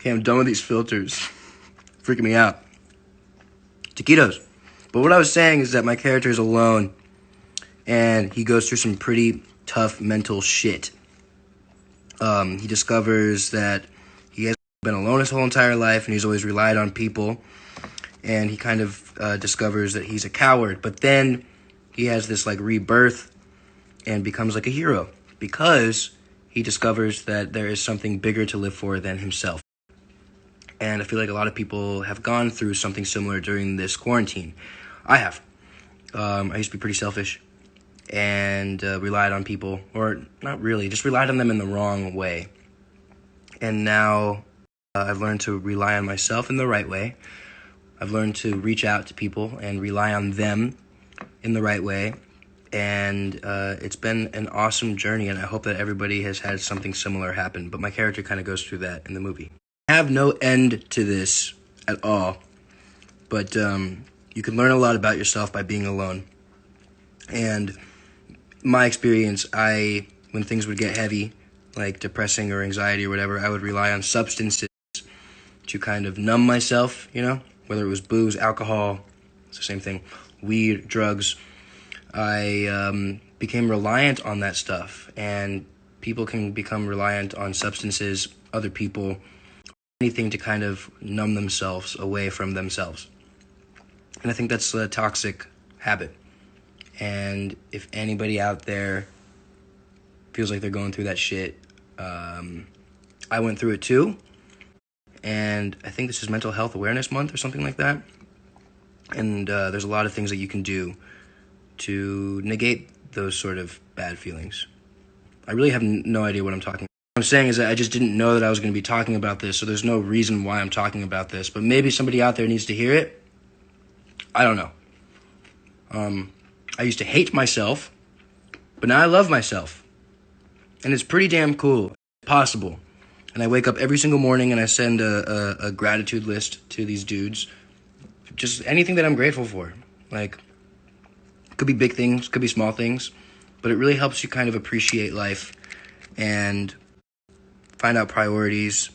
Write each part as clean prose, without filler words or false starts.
Okay, I'm done with these filters. Freaking me out. Taquitos. But what I was saying is that my character is alone, and he goes through some pretty tough mental shit. He discovers that he has been alone his whole entire life, and he's always relied on people. And he kind of discovers that he's a coward. But then he has this like rebirth and becomes like a hero because he discovers that there is something bigger to live for than himself. And I feel like a lot of people have gone through something similar during this quarantine. I have. I used to be pretty selfish and relied on people, or not really, just relied on them in the wrong way. And now I've learned to rely on myself in the right way. I've learned to reach out to people and rely on them in the right way. And it's been an awesome journey, and I hope that everybody has had something similar happen. But my character kind of goes through that in the movie. I have no end to this at all, but you can learn a lot about yourself by being alone. And my experience, when things would get heavy, like depressing or anxiety or whatever, I would rely on substances to kind of numb myself, you know, whether it was booze, alcohol, it's the same thing, weed, drugs. I became reliant on that stuff, and people can become reliant on substances, other people, anything to kind of numb themselves away from themselves. And I think that's a toxic habit. And if anybody out there feels like they're going through that shit, I went through it too. And I think this is Mental Health Awareness Month or something like that. And there's a lot of things that you can do to negate those sort of bad feelings. I really have no idea what I'm talking about. What I'm saying is that I just didn't know that I was going to be talking about this, so there's no reason why I'm talking about this. But maybe somebody out there needs to hear it. I don't know. I used to hate myself, but now I love myself. And it's pretty damn cool. It's possible. And I wake up every single morning and I send a gratitude list to these dudes. Just anything that I'm grateful for. Like, could be big things, could be small things, but it really helps you kind of appreciate life and find out priorities,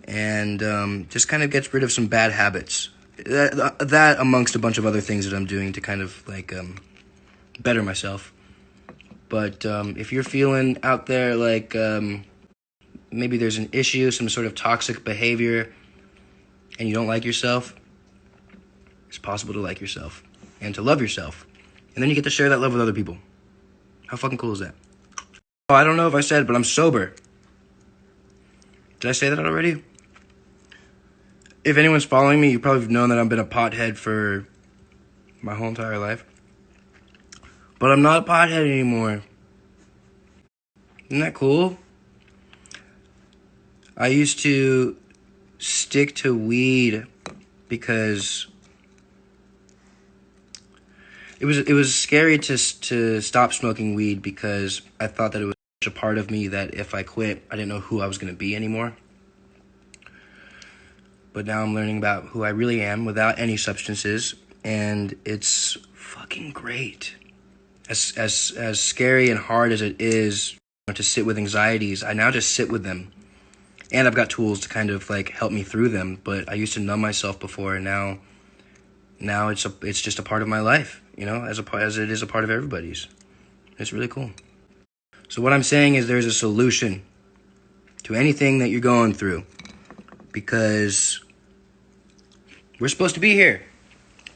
and just kind of gets rid of some bad habits. That amongst a bunch of other things that I'm doing to kind of like better myself. But if you're feeling out there like maybe there's an issue, some sort of toxic behavior, and you don't like yourself, it's possible to like yourself and to love yourself. And then you get to share that love with other people. How fucking cool is that? Oh, I don't know if I said it, but I'm sober. Did I say that already? If anyone's following me, you probably have known that I've been a pothead for my whole entire life. But I'm not a pothead anymore. Isn't that cool? I used to stick to weed because it was scary to stop smoking weed, because I thought that it was a part of me that if I quit, I didn't know who I was going to be anymore. But now I'm learning about who I really am without any substances, and it's fucking great. As scary and hard as it is to sit with anxieties, I now just sit with them. And I've got tools to kind of like help me through them, but I used to numb myself before, and now it's just a part of my life, you know, as it is a part of everybody's. It's really cool. So what I'm saying is there's a solution to anything that you're going through, because we're supposed to be here.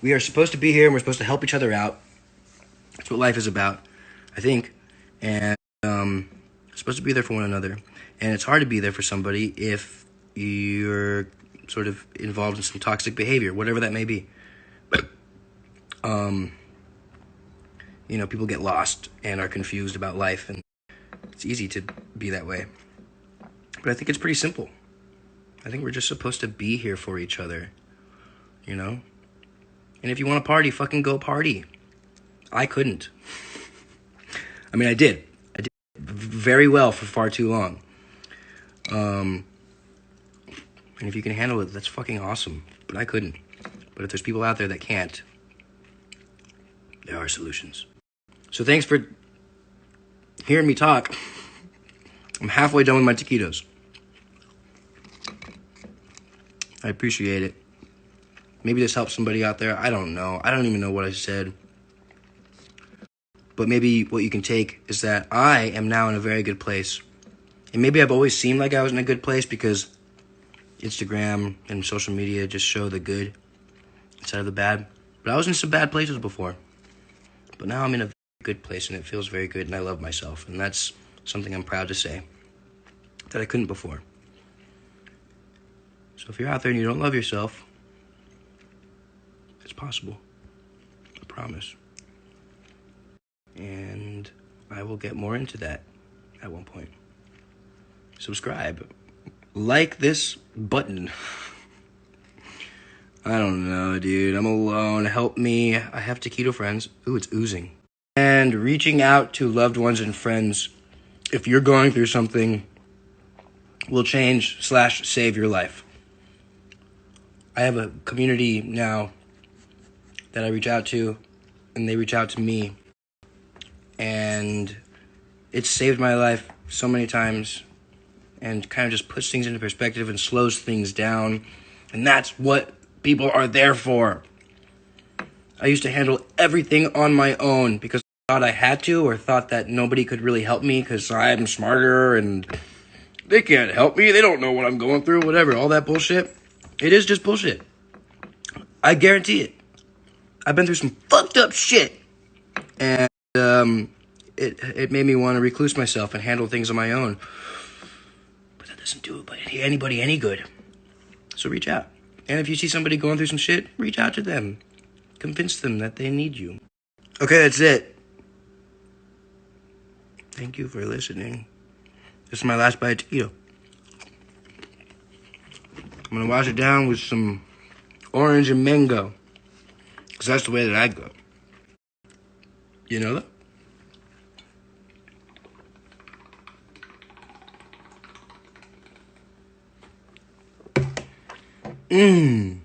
We are supposed to be here, and we're supposed to help each other out. That's what life is about, I think. And supposed to be there for one another. And it's hard to be there for somebody if you're sort of involved in some toxic behavior, whatever that may be. You know, people get lost and are confused about life, and it's easy to be that way. But I think it's pretty simple. I think we're just supposed to be here for each other, you know? And if you want to party, fucking go party. I couldn't. I mean, I did. I did very well for far too long. And if you can handle it, that's fucking awesome. But I couldn't. But if there's people out there that can't, there are solutions. So thanks for hearing me talk. I'm halfway done with my taquitos. I appreciate it. Maybe this helps somebody out there. I don't know. I don't even know what I said. But maybe what you can take is that I am now in a very good place. And maybe I've always seemed like I was in a good place because Instagram and social media just show the good instead of the bad. But I was in some bad places before. But now I'm in a good place and it feels very good and I love myself. And that's something I'm proud to say that I couldn't before. So if you're out there and you don't love yourself, it's possible. I promise. And I will get more into that at one point. Subscribe. Like this button. I don't know, dude. I'm alone. Help me. I have taquito friends. Ooh, it's oozing. And reaching out to loved ones and friends, if you're going through something, will change/save your life. I have a community now that I reach out to, and they reach out to me. And it's saved my life so many times and kind of just puts things into perspective and slows things down. And that's what people are there for. I used to handle everything on my own because I thought I had to, or thought that nobody could really help me because I'm smarter and they can't help me. They don't know what I'm going through, whatever, all that bullshit. It is just bullshit. I guarantee it. I've been through some fucked up shit. And it made me want to recluse myself and handle things on my own. But that doesn't do anybody any good. So reach out. And if you see somebody going through some shit, reach out to them. Convince them that they need you. Okay, that's it. Thank you for listening. This is my last bite of taquito. I'm going to wash it down with some orange and mango. Because that's the way that I go. You know that? Mmm.